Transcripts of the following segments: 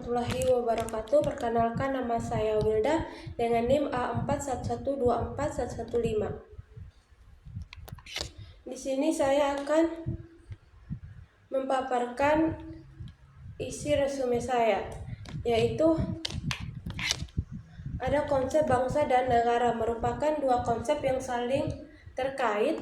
warahmatullahi wabarakatuh. Perkenalkan, nama saya Wilda dengan NIM A41124115. Di sini saya akan memaparkan isi resume saya, yaitu ada konsep bangsa dan negara, merupakan dua konsep yang saling terkait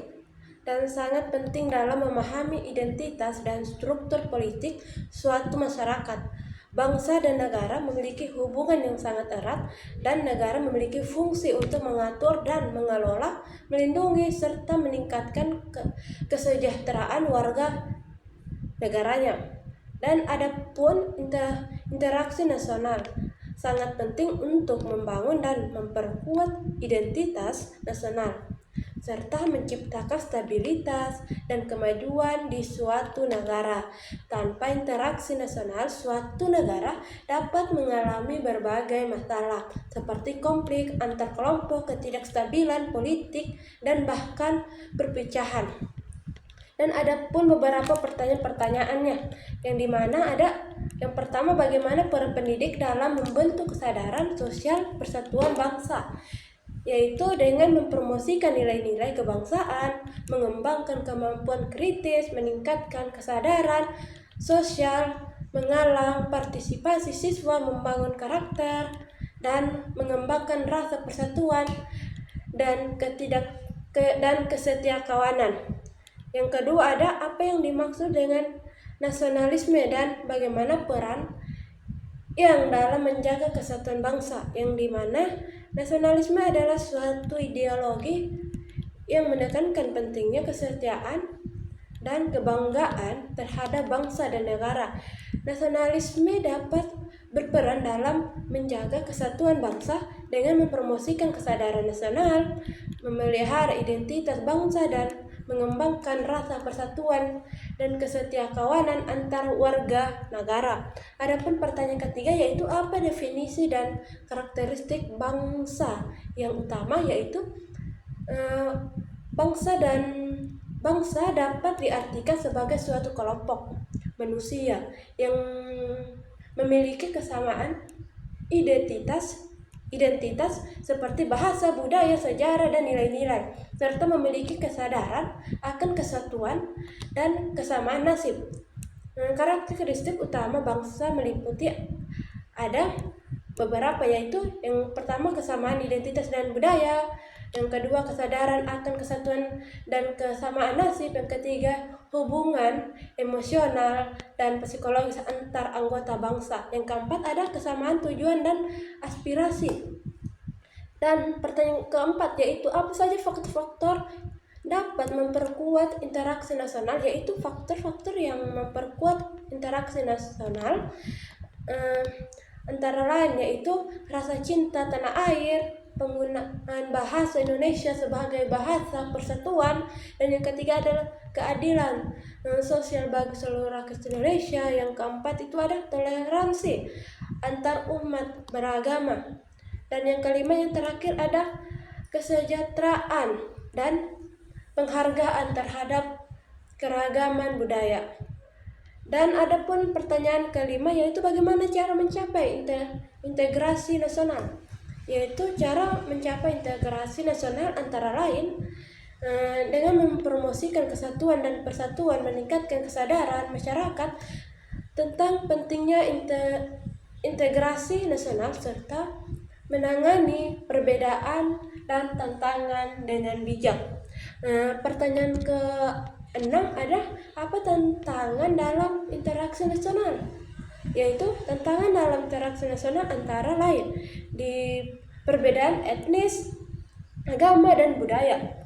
dan sangat penting dalam memahami identitas dan struktur politik suatu masyarakat. Bangsa dan negara memiliki hubungan yang sangat erat, dan negara memiliki fungsi untuk mengatur dan mengelola, melindungi, serta meningkatkan kesejahteraan warga negaranya. Dan adapun interaksi nasional sangat penting untuk membangun dan memperkuat identitas nasional, serta menciptakan stabilitas dan kemajuan di suatu negara. Tanpa interaksi nasional, suatu negara dapat mengalami berbagai masalah seperti konflik antar kelompok, ketidakstabilan politik, dan bahkan perpecahan. Dan ada pun beberapa pertanyaan-pertanyaannya, yang dimana ada yang pertama, bagaimana peran pendidik dalam membentuk kesadaran sosial persatuan bangsa, yaitu dengan mempromosikan nilai-nilai kebangsaan, mengembangkan kemampuan kritis, meningkatkan kesadaran sosial, mengalang partisipasi siswa, membangun karakter, dan mengembangkan rasa persatuan dan kesetiakawanan. Yang kedua, ada apa yang dimaksud dengan nasionalisme dan bagaimana peran yang dalam menjaga kesatuan bangsa, yang dimana nasionalisme adalah suatu ideologi yang menekankan pentingnya kesetiaan dan kebanggaan terhadap bangsa dan negara. Nasionalisme dapat berperan dalam menjaga kesatuan bangsa dengan mempromosikan kesadaran nasional, memelihara identitas bangsa, dan mengembangkan rasa persatuan dan kesetiakawanan antar warga negara. Adapun pertanyaan ketiga, yaitu apa definisi dan karakteristik bangsa yang utama, yaitu bangsa dapat diartikan sebagai suatu kelompok manusia yang memiliki kesamaan identitas seperti bahasa, budaya, sejarah, dan nilai-nilai, serta memiliki kesadaran akan kesatuan dan kesamaan nasib. Karakteristik utama bangsa meliputi ada beberapa, yaitu yang pertama kesamaan identitas dan budaya, yang kedua kesadaran akan kesatuan dan kesamaan nasib, yang ketiga hubungan emosional dan psikologis antar anggota bangsa, yang keempat ada kesamaan tujuan dan aspirasi, dan pertanyaan keempat yaitu apa saja faktor-faktor dapat memperkuat interaksi nasional, yaitu faktor-faktor yang memperkuat interaksi nasional antara lain yaitu rasa cinta tanah air, penggunaan bahasa Indonesia sebagai bahasa persatuan, dan yang ketiga adalah keadilan sosial bagi seluruh rakyat Indonesia. Yang keempat itu ada toleransi antar umat beragama, dan yang kelima yang terakhir ada kesejahteraan dan penghargaan terhadap keragaman budaya. Dan adapun pertanyaan kelima, yaitu bagaimana cara mencapai integrasi nasional, yaitu cara mencapai integrasi nasional antara lain dengan mempromosikan kesatuan dan persatuan, meningkatkan kesadaran masyarakat tentang pentingnya integrasi nasional, serta menangani perbedaan dan tantangan dengan bijak. Pertanyaan ke-6 ada apa tantangan dalam interaksi nasional, yaitu tantangan dalam interaksi nasional antara lain di perbedaan etnis, agama, dan budaya,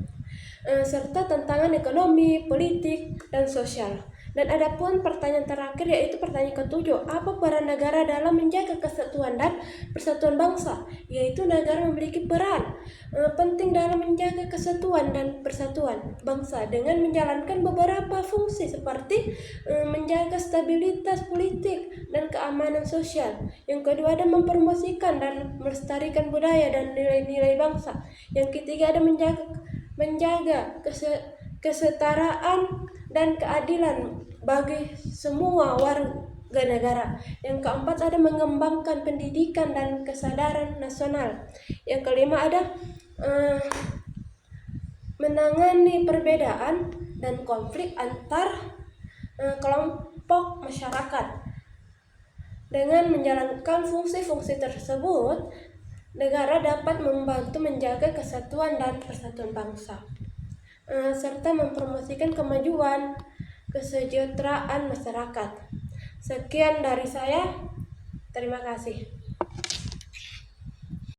serta tantangan ekonomi, politik, dan sosial. Dan adapun pertanyaan terakhir, yaitu pertanyaan ke-7, apa peran negara dalam menjaga kesatuan dan persatuan bangsa, yaitu negara memiliki peran penting dalam menjaga kesatuan dan persatuan bangsa dengan menjalankan beberapa fungsi seperti menjaga stabilitas politik dan keamanan sosial. Yang kedua ada mempromosikan dan melestarikan budaya dan nilai-nilai bangsa. Yang ketiga ada menjaga kesetaraan dan keadilan bagi semua negara. Yang keempat ada mengembangkan pendidikan dan kesadaran nasional. Yang kelima ada menangani perbedaan dan konflik antar kelompok masyarakat. Dengan menjalankan fungsi-fungsi tersebut, negara dapat membantu menjaga kesatuan dan persatuan bangsa, serta mempromosikan kemajuan kesejahteraan masyarakat. Sekian dari saya, terima kasih.